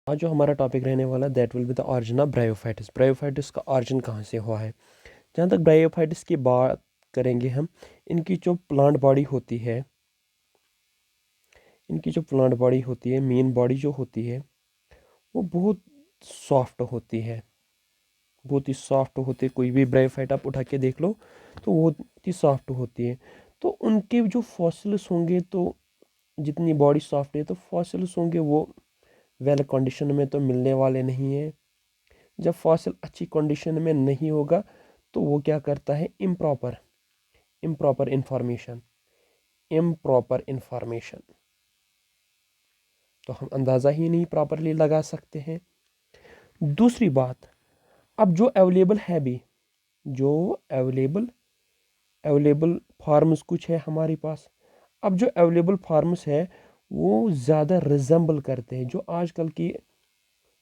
आज जो हमारा टॉपिक रहने वाला that will be the origin of bryophytes. Bryophytes का ऑरिजिन कहाँ से हुआ है? जहाँ तक ब्रायोफाइटिस की बात करेंगे हम, इनकी जो प्लांट बॉडी होती है, मेन बॉडी जो होती है वो बहुत सॉफ्ट होती है, बहुत ही सॉफ्ट होती है। कोई भी ब्रायोफाइट आप उठा के देख लो तो वो बहुत ही सॉफ्ट होती है। तो उनके जो फॉसिल्स होंगे, तो जितनी बॉडी सॉफ्ट है तो फॉसिल्स होंगे वो वेल कंडीशन में तो मिलने वाले नहीं है। जब फॉसिल अच्छी कंडीशन में नहीं होगा तो वो क्या करता है, improper improper information improper information तो हम अंदाज़ा ही नहीं प्रॉपरली लगा सकते हैं। दूसरी बात, अब जो अवेलेबल है भी, जो अवेलेबल अवेलेबल फार्म्स कुछ है हमारे पास, अब जो अवेलेबल फार्म्स है वो ज़्यादा रिजेंबल करते हैं, जो आजकल की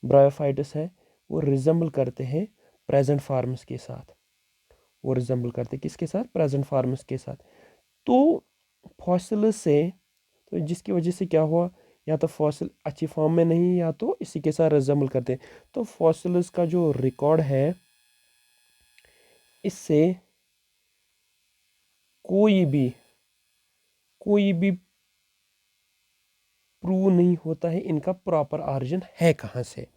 ब्रायोफाइटिस है वो रिजेंबल करते हैं प्रेजेंट फार्म्स के साथ। वो रिजेंबल करते हैं किसके साथ? प्रेजेंट फार्म्स के साथ। तो फॉसिल से, तो जिसकी वजह से क्या हुआ, या तो फॉसिल अच्छी फॉर्म में नहीं या तो इसी के साथ रिजेंबल करते हैं। तो फॉसिल्स का जो रिकॉर्ड है, इससे कोई भी प्रूव नहीं होता है इनका प्रॉपर ऑरिजिन है कहाँ से।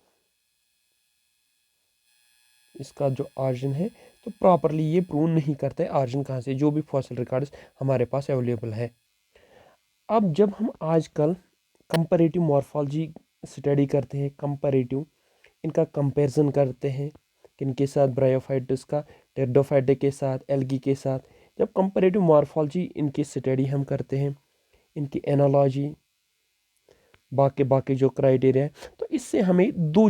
इसका जो ऑरिजिन है तो प्रॉपरली ये प्रूव नहीं करता है ऑरिजिन कहाँ से, जो भी फॉसिल रिकॉर्ड्स हमारे पास अवेलेबल है। अब जब हम आजकल कंपैरेटिव मॉर्फोलॉजी स्टडी करते हैं, कंपैरेटिव इनका कंपैरिजन करते हैं किनके साथ, ब्रायोफाइटिस का टेरिडोफाइटा के साथ, एल्गी के साथ। जब कंपैरेटिव मॉर्फोलॉजी इनकी स्टडी हम करते हैं, इनकी एनालॉजी, बाकी बाकी जो क्राइटेरिया है, तो इससे हमें दो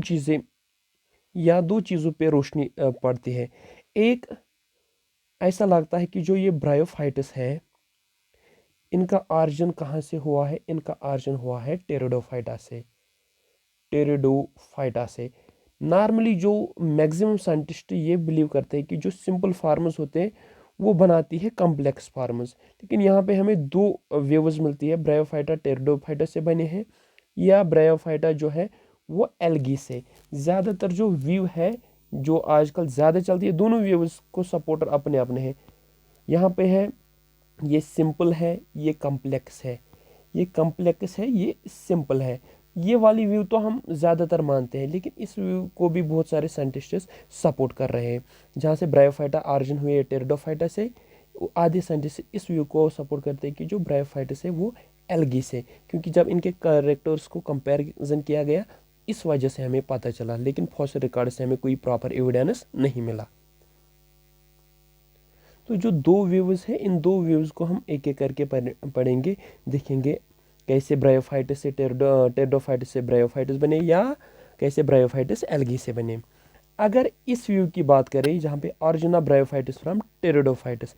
चीज़ों पे रोशनी पड़ती है। एक, ऐसा लगता है कि जो ये ब्रायोफाइटिस है इनका ऑरिजिन कहाँ से हुआ है? इनका ऑरिजिन हुआ है टेरिडोफाइटा से। नॉर्मली जो मैक्सिमम साइंटिस्ट ये बिलीव करते हैं कि जो सिंपल फार्मर्स होते हैं वो बनाती है कॉम्प्लेक्स फार्मर्स, लेकिन यहाँ पे हमें दो व्यूज मिलती है, ब्रायोफाइटा टेरिडोफाइटा से बने हैं या ब्रायोफाइटा जो है वो एल्गी से। ज़्यादातर जो व्यू है जो आजकल ज़्यादा चलती है, दोनों व्यूज को सपोर्टर अपने अपने हैं। यहाँ पे है ये सिंपल है, ये कॉम्प्लेक्स है, ये कॉम्प्लेक्स है, ये सिंपल है। ये वाली व्यू तो हम ज़्यादातर मानते हैं, लेकिन इस व्यू को भी बहुत सारे साइंटिस्ट सपोर्ट कर रहे हैं। जहाँ से ब्रायोफाइटा ऑरिजिन हुई है टेरिडोफाइटा से, आधे साइंटिस्ट इस व्यू को सपोर्ट करते हैं कि जो ब्रायोफाइटिस है वो एल्गी से, क्योंकि जब इनके कैरेक्टर्स को कंपैरिजन किया गया इस वजह से हमें पता चला, लेकिन फॉसिल रिकॉर्ड से हमें कोई प्रॉपर एविडेंस नहीं मिला। तो जो दो व्यूज है, इन दो व्यूज को हम एक एक करके पढ़ेंगे, देखेंगे कैसे ब्रायोफाइटिस से टेरिडोफाइटिस से ब्रायोफाइटिस बने, या कैसे ब्रायोफाइटिस एल्गी से बने। अगर इस व्यू की बात करें जहाँ पे ऑरिजिन ऑफ ब्रायोफाइटिस फ्रॉम टेरिडोफाइटिस,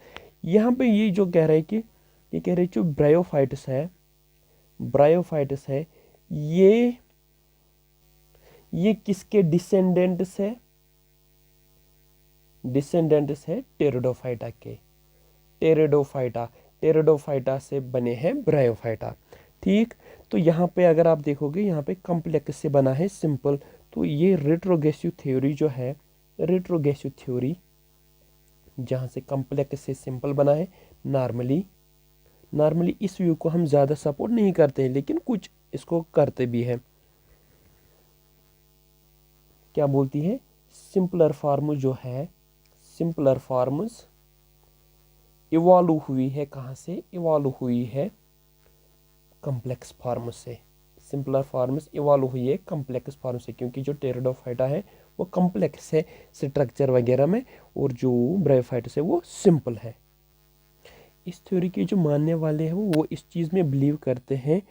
यहाँ पे ये जो कह रहे हैं कि ये कह रहे हैं जो ब्रायोफाइटिस है ये किसके डिसेंडेंट्स है टेरिडोफाइटा के। टेरिडोफाइटा से बने हैं ब्रायोफाइटा। ठीक, तो यहाँ पे अगर आप देखोगे यहाँ पे कॉम्प्लेक्स से बना है सिंपल। तो ये रेट्रोग्रेसिव थ्योरी जो है, रेट्रोग्रेसिव थ्योरी जहाँ से कॉम्प्लेक्स से सिंपल बना है, नॉर्मली इस व्यू को हम ज़्यादा सपोर्ट नहीं करते हैं, लेकिन कुछ इसको करते भी हैं। क्या बोलती है, सिंपलर फार्म जो है, सिंपलर फार्म्स इवॉल्व हुई है कहाँ से? इवॉल्व हुई है कॉम्प्लेक्स फार्म से। सिंपलर फार्म्स इवॉल्व हुई है कॉम्प्लेक्स फार्म से, क्योंकि जो टेरिडोफाइटा है वो कॉम्प्लेक्स है स्ट्रक्चर वगैरह में, और जो ब्रायोफाइटिस है वो सिंपल है। इस थ्योरी के जो मानने वाले हैं वो इस चीज़ में बिलीव करते हैं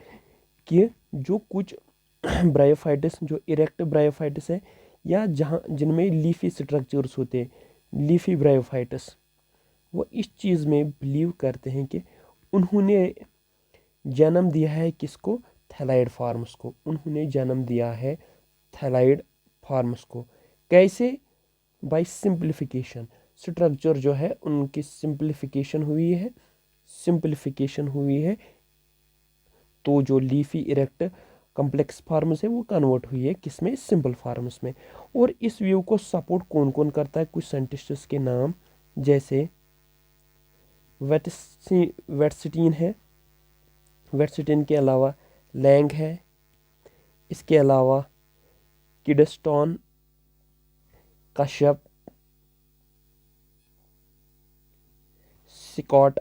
कि जो कुछ ब्रायोफाइटिस, जो इरेक्ट ब्रायोफाइटिस है, या जहाँ जिनमें लीफी स्ट्रक्चर्स होते हैं, लीफी ब्रायोफाइटिस, वो इस चीज़ में बिलीव करते हैं कि उन्होंने जन्म दिया है किसको? थैलाइड फार्म्स को। उन्होंने जन्म दिया है थैलाइड फार्म्स को। कैसे? Bye simplification. स्ट्रक्चर जो है उनकी सिंप्लीफिकेशन हुई है, तो जो लीफी इरेक्ट कॉम्प्लेक्स फार्म्स है वो कन्वर्ट हुई है किसमें, सिंपल फार्म्स में। और इस व्यू को सपोर्ट कौन कौन करता है, कुछ साइंटिस्ट्स के नाम जैसे वेटस्टीन है, वेटस्टीन के अलावा लैंग है, इसके अलावा किडस्टोन, कश्यप, स्कॉट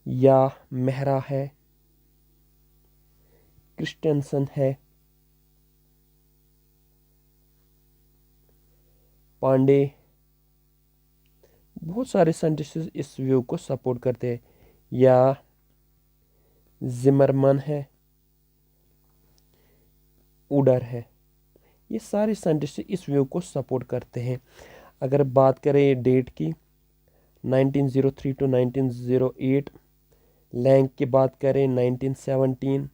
या मेहरा है, क्रिस्टेंसन है, पांडे, बहुत सारे साइंटिस्ट इस व्यू को सपोर्ट करते हैं, या जिमरमन है, उडर है। ये सारे साइंटिस्ट इस व्यू को सपोर्ट करते हैं। अगर बात करें डेट की 1903 टू 1908, लैंग की बात करें 1917,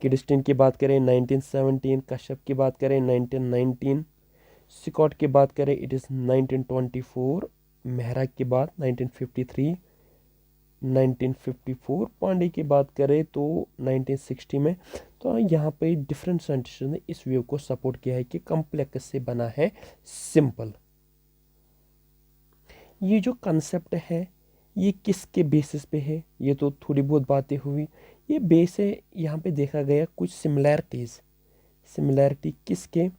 किडस्टन की बात करें 1917, कश्यप की बात करें 1919, स्कॉट की बात करें इट इज़ 1924, मेहरा की बात 1953, 1954, पांडे की बात करें तो 1960 में। तो यहाँ पे डिफरेंट साइंटिस्ट ने इस व्यू को सपोर्ट किया है कि कॉम्प्लेक्स से बना है सिंपल। ये जो कंसेप्ट है ये किसके बेसिस पे है, ये तो थोड़ी बहुत बातें हुई। ये बेस है, यहाँ पे देखा गया कुछ सिमिलैरिटीज़। सिमिलैरिटी किसके,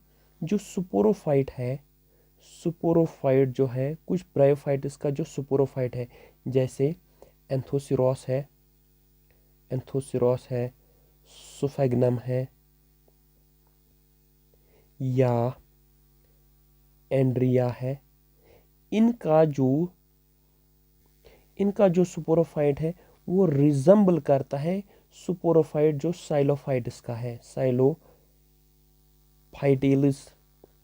जो सुपोरोफाइट है, सुपोरोफाइट जो है कुछ ब्रायोफाइट्स का जो सुपोरोफाइट है, जैसे एंथोसिरोस है, एंथोसिरोस है, सुफेगनम है, या एंड्रिया है। इनका जो सुपोरोफाइट है वो रिजम्बल करता है सुपोरोफाइट जो साइलोफाइट्स का है, साइलोफाइटेलिस।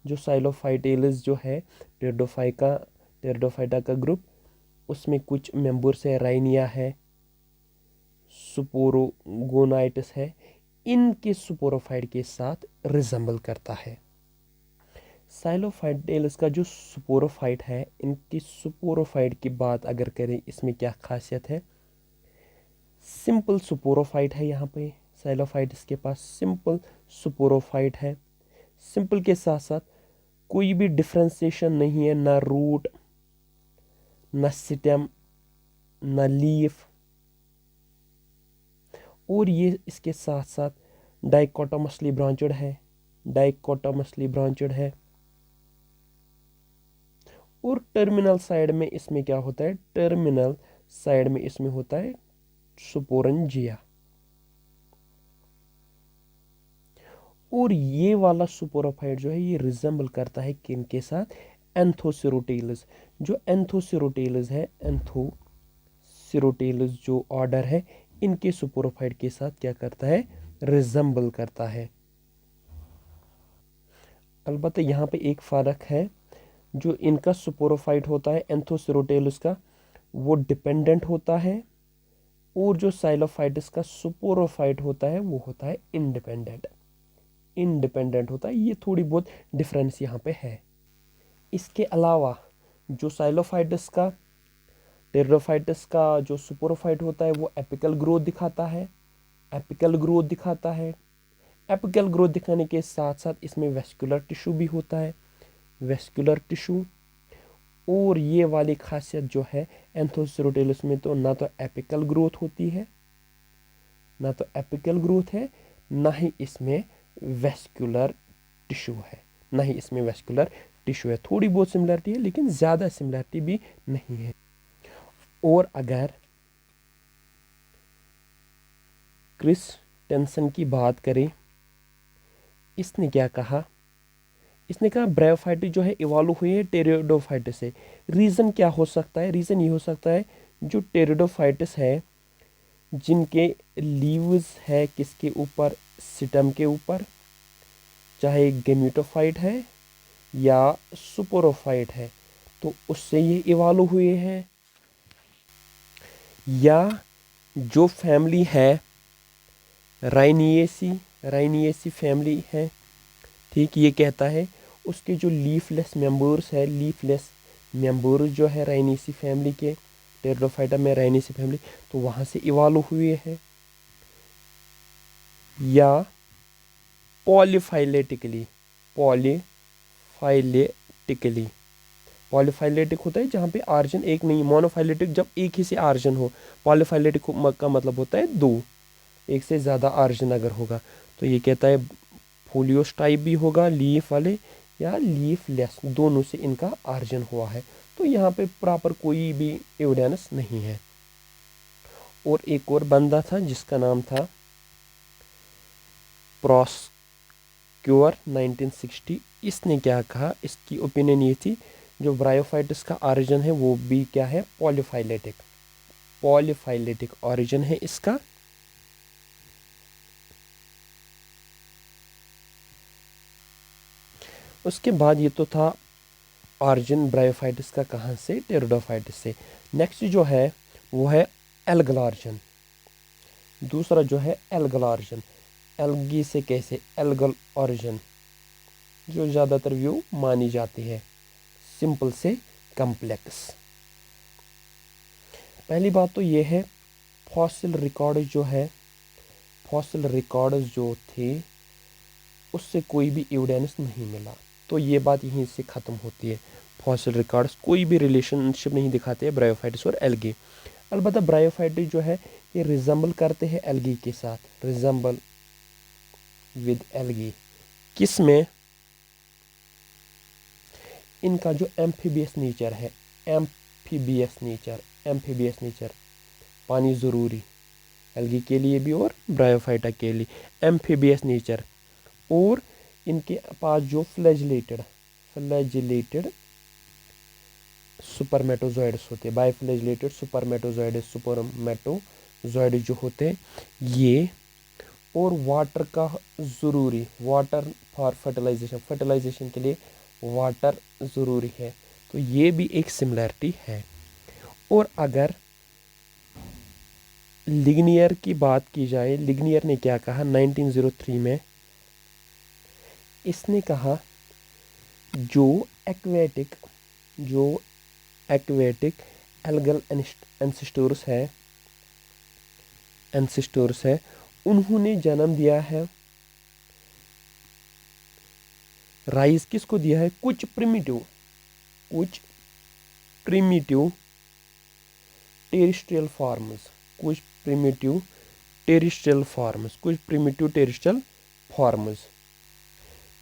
जो साइलोफाइटेलिस जो है टेरिडोफाइटा का ग्रुप, उसमें कुछ मेंबर्स है, राइनिया है, सुपोरोगोनाइटिस है, इनके सुपोरोफाइट के साथ रिजम्बल करता है। साइलोफाइटेलिस का जो सुपोरोफाइट है, इनकी सुपोरोफाइट की बात अगर करें, इसमें क्या खासियत है, सिंपल सुपोरोफाइट है। यहाँ पे साइलोफाइट्स के पास सिंपल सुपोरोफाइट है। सिंपल के साथ साथ कोई भी डिफ्रेंसिएशन नहीं है, ना रूट, ना स्टेम, ना लीफ। और ये इसके साथ साथ डाइकोटोमसली ब्रांचेड है, डाइकोटोमसली ब्रांचेड है। और टर्मिनल साइड में इसमें क्या होता है, टर्मिनल साइड में इसमें होता है सुपोरंजिया। और ये वाला सुपोरोफाइट जो है ये रिजेंबल करता है किन के साथ, एंथोसिरोटेलस। जो एंथोसिरोटेलस है, एंथोसिरोटेलस जो ऑर्डर है, इनके सुपोरोफाइट के साथ क्या करता है, रिजेंबल करता है। अलबत्ता यहाँ पे एक फ़र्क है, जो इनका सुपोरोफाइट होता है एंथोसिरोटेलस का, वो डिपेंडेंट होता है, और जो साइलोफाइट्स का सुपोरोफाइट होता है वो होता है इंडिपेंडेंट होता है। ये थोड़ी बहुत डिफरेंस यहाँ पे है। इसके अलावा जो साइलोफाइट्स का, टेरिडोफाइट्स का जो सुपोरोफाइट होता है वो एपिकल ग्रोथ दिखाता है, एपिकल ग्रोथ दिखाता है। एपिकल ग्रोथ दिखाने के साथ साथ इसमें वेस्कुलर टिश्यू भी होता है, वेस्कुलर टिश्यू। और ये वाली खासियत जो है एंथोसिरोटेलस में, तो ना तो एपिकल ग्रोथ होती है, ना तो एपिकल ग्रोथ है, ना ही इसमें वेस्कुलर टिश्यू है, ना ही इसमें वेस्कुलर टिश्यू है। थोड़ी बहुत सिमिलरिटी है लेकिन ज़्यादा सिमिलरिटी भी नहीं है। और अगर क्रिस्टेंसन की बात करें, इसने क्या कहा, इसने कहा ब्रायोफाइट जो है इवॉल्व हुई है टेरिडोफाइट्स से। रीज़न क्या हो सकता है, रीज़न ये हो सकता है जो टेरिडोफाइट्स है, जिनके लीव्स है किसके ऊपर, स्टेम के ऊपर, चाहे गेमेटोफाइट है या सुपोरोफाइट है, तो उससे ये इवॉल्व हुए हैं। या जो फैमिली है राइनिएसी फैमिली है, ठीक, ये कहता है उसके जो लीफलेस मेंबर्स है, लीफलेस मेंबर्स जो है राइनिएसी फैमिली के, टेरिडोफाइटा में राइनिएसी फैमिली, तो वहाँ से इवॉल्व हुए हैं। या पॉलीफाइलेटिकली। पॉलीफाइलेटिकली, पॉलीफाइलेटिक होता है जहाँ पे आर्जन एक नहीं, मोनोफाइलेटिक जब एक ही से आर्जन हो, पॉलीफाइलेटिक का मतलब होता है दो, एक से ज़्यादा आर्जन अगर होगा। तो ये कहता है फोलियोस टाइप भी होगा, लीफ वाले या लीफलेस, दोनों से इनका आर्जन हुआ है। तो यहाँ पे प्रॉपर कोई भी एविडेंस नहीं है। और एक और बंदा था जिसका नाम था प्रॉस्क्योर 1960। इसने क्या कहा, इसकी ओपिनियन ये थी जो ब्रायोफाइटिस का ऑरिजिन है वो भी क्या है, पॉलीफाइलेटिक, पॉलीफाइलेटिक ऑरिजिन है इसका। उसके बाद ये तो था ऑरिजिन ब्रायोफाइटिस का कहाँ से, टेरिडोफाइटिस से। नेक्स्ट जो है वो है एल्गल ऑरिजिन। दूसरा जो है एल्गल ऑरिजिन, एल्गी से कैसे, एल्गल ऑरिजिन जो ज़्यादातर व्यू मानी जाती है, सिंपल से कम्प्लेक्स। पहली बात तो ये है फॉसिल रिकॉर्ड जो है, फॉसिल रिकॉर्ड जो थे उससे कोई भी एविडेंस नहीं मिला। तो ये बात यहीं से ख़त्म होती है, फॉसिल रिकॉर्ड्स कोई भी रिलेशनशिप नहीं दिखाते हैं ब्रायोफाइटिस और एल्गी। अलबत्ता ब्रायोफाइटिस जो है ये रिजेंबल करते हैं एल्गी के साथ, रिजेंबल विद एल्गी। किस में, इनका जो एम्फीबियस नेचर है, एम्फीबियस नेचर, एम्फीबियस नेचर, पानी ज़रूरी एल्गी के लिए भी और ब्रायोफाइटा के लिए, एम्फीबियस नेचर। और इनके पास जो फ्लैजिलेटेड सुपरमेटोजॉइड्स होते हैं, बाइफ्लैजिलेटेड सुपरमेटोजॉइड जो होते हैं ये, और वाटर का ज़रूरी, वाटर फॉर फर्टिलाइजेशन, फर्टिलाइजेशन के लिए वाटर ज़रूरी है। तो ये भी एक सिमिलैरिटी है। और अगर लिग्नियर की बात की जाए, लिग्नियर ने क्या कहा 1903 में, इसने कहा जो एक्वेटिक एल्गल एंसिस्टोर्स है उन्होंने जन्म दिया है, राइज किसको दिया है, कुछ प्रिमिटिव टेरिस्ट्रियल फॉर्म्स, कुछ प्रिमिटिव टेरिस्ट्रियल फॉर्म्स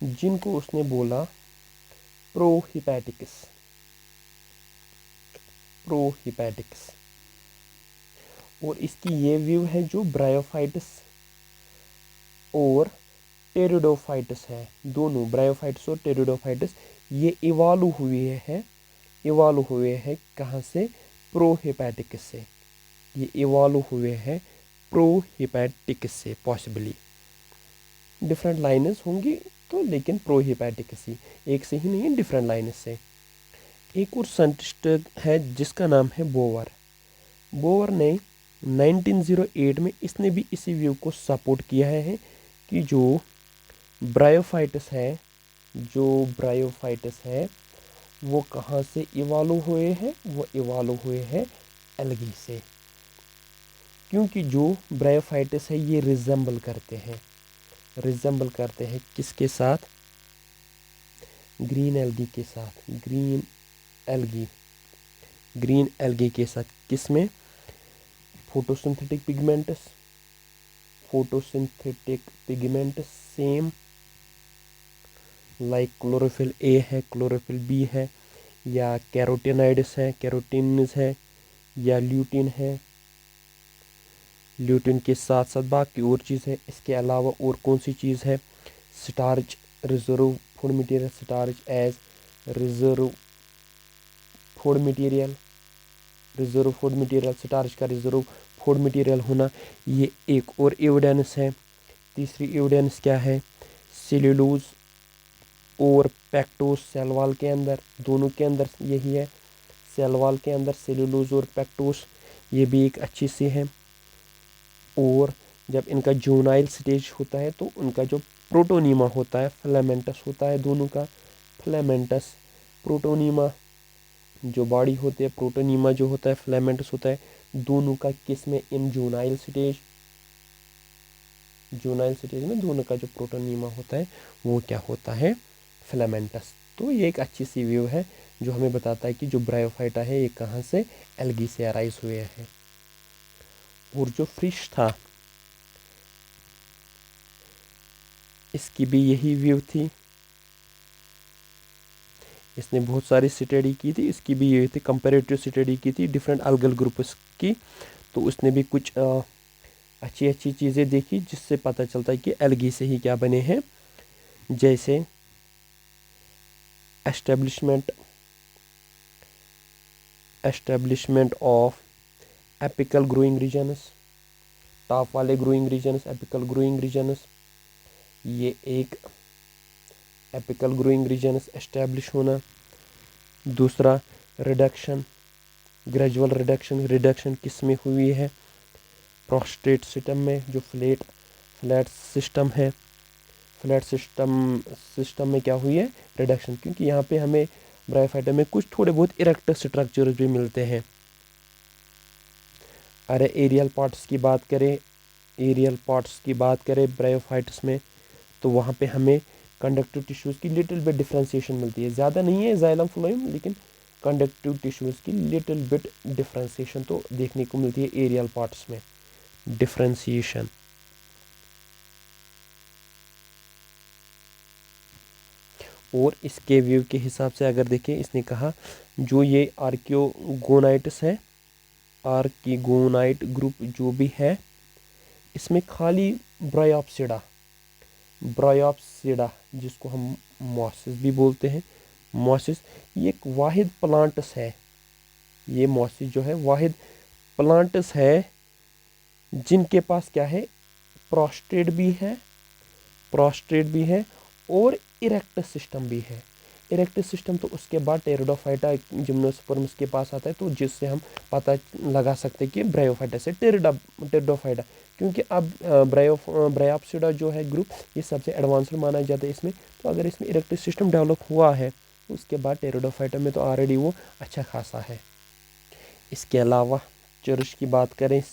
जिनको उसने बोला प्रोहिपैटिक्स। और इसकी ये व्यू है जो ब्रायोफाइटिस और टेरिडोफाइटिस है, दोनों ब्रायोफाइटिस और टेरिडोफाइटिस ये इवॉल्व हुए हैं कहाँ से, प्रोहिपैटिक्स से। ये इवॉल्व हुए हैं प्रोहिपैटिक्स से, पॉसिबली डिफरेंट लाइन्स होंगी तो, लेकिन प्रोहिपैटिक्स ही, एक से ही नहीं, डिफरेंट लाइन्स से। एक और साइंटिस्ट है जिसका नाम है बोवर ने 1908 में इसने भी इसी व्यू को सपोर्ट किया है कि जो ब्रायोफाइटिस है वो कहाँ से इवॉल्व हुए हैं, वो इवॉल्व हुए हैं एल्गी से। क्योंकि जो ब्रायोफाइटिस है ये रिजेंबल करते हैं किसके साथ, ग्रीन एल्गी के साथ, ग्रीन एल्गी के साथ। किसमें, photosynthetic pigments same like chlorophyll A है, क्लोरोफिल बी है, या कैरोटीनॉइड्स है, या ल्यूटिन है, ल्यूटिन के साथ साथ बाकी और चीज़ है। इसके अलावा और कौन सी चीज़ है, starch, reserve food material, starch as reserve food material, starch का रिजर्व फूड मटेरियल होना, ये एक और एविडेंस है। तीसरी एविडेंस क्या है, सेल्यूलोज और पेक्टोस सेल वॉल के अंदर, दोनों के अंदर यही है, सेल वॉल के अंदर सेल्यूलोज और पेक्टोस, ये भी एक अच्छी सी है। और जब इनका जूनाइल स्टेज होता है तो उनका जो प्रोटोनीमा होता है, फिलामेंटस होता है दोनों का, फिलामेंटस प्रोटोनीमा जो बॉडी होती है, प्रोटोनीमा जो होता है, फिलामेंटस होता है, दोनों का किस में, इन जूनाइल स्टेज। जूनाइल स्टेज में दोनों का जो प्रोटोनीमा होता है वो क्या होता है, फिलामेंटस। तो ये एक अच्छी सी व्यू है जो हमें बताता है कि जो ब्रायोफाइटा है ये कहाँ से, एल्गी से अराइज हुए हैं। और जो फिश था इसकी भी यही व्यू थी, इसने बहुत सारी स्टडी की थी, इसकी भी यही थी, कंपैरेटिव स्टडी की थी डिफरेंट अलगल ग्रुप्स की। तो उसने भी कुछ अच्छी अच्छी चीज़ें देखी जिससे पता चलता है कि एल्गी से ही क्या बने हैं, जैसे establishment of apical growing regions, top वाले growing regions, apical growing regions, ये एक एपिकल ग्रोइंग रीजन्स एस्टेब्लिश होना। दूसरा रिडक्शन, ग्रेजुअल रिडक्शन किस में हुई है, प्रोस्टेट सिस्टम में, जो फ्लैट सिस्टम है, फ्लैट सिस्टम में क्या हुई है, रिडक्शन, क्योंकि यहाँ पे हमें ब्रायोफाइटा में कुछ थोड़े बहुत इरेक्ट स्ट्रक्चर्स भी मिलते हैं। अरे एरियल पार्ट्स की बात करें ब्रायोफाइट्स में, तो वहाँ पे हमें कंडक्टिव टिश्यूज़ की लिटिल बिट डिफ्रेंसिएशन मिलती है, ज़्यादा नहीं है जाइलम फ्लोएम, लेकिन कंडक्टिव टिश्यूज़ की लिटिल बिट डिफ्रेंसिएशन तो देखने को मिलती है एरियल पार्ट्स में, डिफ्रेंसिएशन। और इसके व्यू के हिसाब से अगर देखें, इसने कहा जो ये आर्कियोगोनाइट्स है, आर्किगोनाइट ग्रुप जो भी है, इसमें खाली ब्रायोप्सिडा जिसको हम मॉसिस भी बोलते हैं, मॉसिस ये एक वाहिद प्लांटस है, ये मॉसिस जो है वाहिद प्लांटस है जिनके पास क्या है, प्रोस्टेट भी है और इरेक्ट सिस्टम भी है। इरेक्ट सिस्टम तो उसके बाद टेरिडोफाइटा जिम्नोस्पर्म्स के पास आता है, तो जिससे हम पता लगा सकते हैं कि ब्रायोफाइटा से टेरिडोफाइटा, क्योंकि अब ब्रायोप्सिडा जो है ग्रुप ये सबसे एडवांस्ड माना जाता है इसमें। तो अगर इसमें इरेक्ट सिस्टम डेवलप हुआ है उसके बाद टेरिडोफाइटा में तो ऑलरेडी वो अच्छा खासा है। इसके अलावा चर्च की बात करें,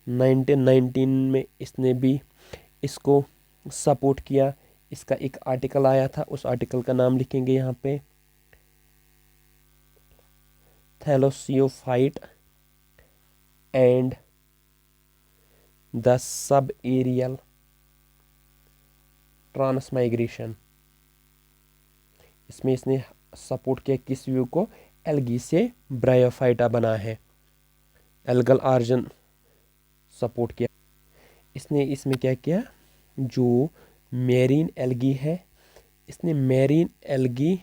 1919 में इसने भी इसको सपोर्ट किया। इसका एक आर्टिकल आया था, उस आर्टिकल का नाम लिखेंगे यहाँ पे, थैलोसियोफाइट and the sub aerial transmigration. इसमें इसने सपोर्ट किया किस व्यू को, एल्गी से ब्रायोफाइटा बना है, एल्गल ऑरिजिन सपोर्ट किया इसने। इसमें क्या किया, जो मेरीन एल्गी है, इसने मेरीन एल्गी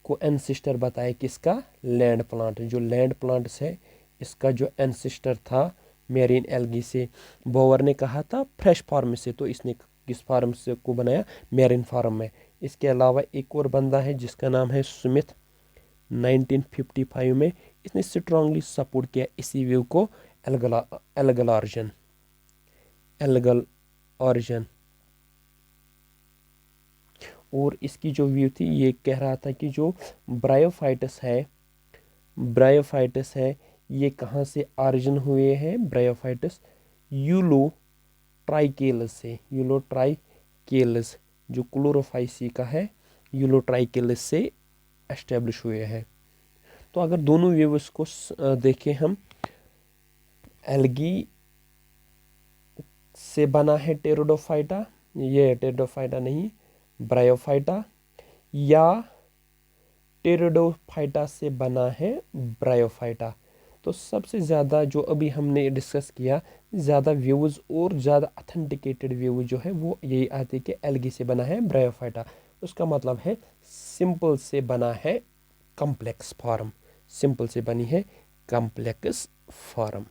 को एंसिस्टर बताया किसका, लैंड प्लांट, जो लैंड प्लांट्स है इसका जो एंसिस्टर था मेरीन एल्गी से। बोवर ने कहा था फ्रेश फार्म से, तो इसने किस फार्म से को बनाया, मेरीन फार्म में। इसके अलावा एक और बंदा है जिसका नाम है स्मिथ, 1955 में इसने स्ट्रांगली सपोर्ट किया इसी व्यू को, एल्गल ऑरिजिन। और इसकी जो व्यू थी ये कह रहा था कि जो ब्रायोफाइटस है ये कहाँ से ऑरिजिन हुए हैं, ब्रायोफाइटस यूलोट्राइकेलस जो क्लोरोफाइसी का है, यूलोट्राइकेलस से एस्टेब्लिश हुए हैं। तो अगर दोनों व्यूज को देखें हम, एल्गी से बना है टेरिडोफाइटा, ये टेरिडोफाइटा नहीं ब्रायोफाइटा, या टेरिडोफाइटा से बना है ब्रायोफाइटा। तो सबसे ज़्यादा जो अभी हमने डिस्कस किया, ज़्यादा व्यूज़ और ज़्यादा अथेंटिकेटेड व्यू जो है वो यही आते हैं कि एल्गी से बना है ब्रायोफाइटा। उसका मतलब है सिंपल से बना है कॉम्प्लेक्स फॉर्म, सिंपल से बनी है कॉम्प्लेक्स फॉर्म।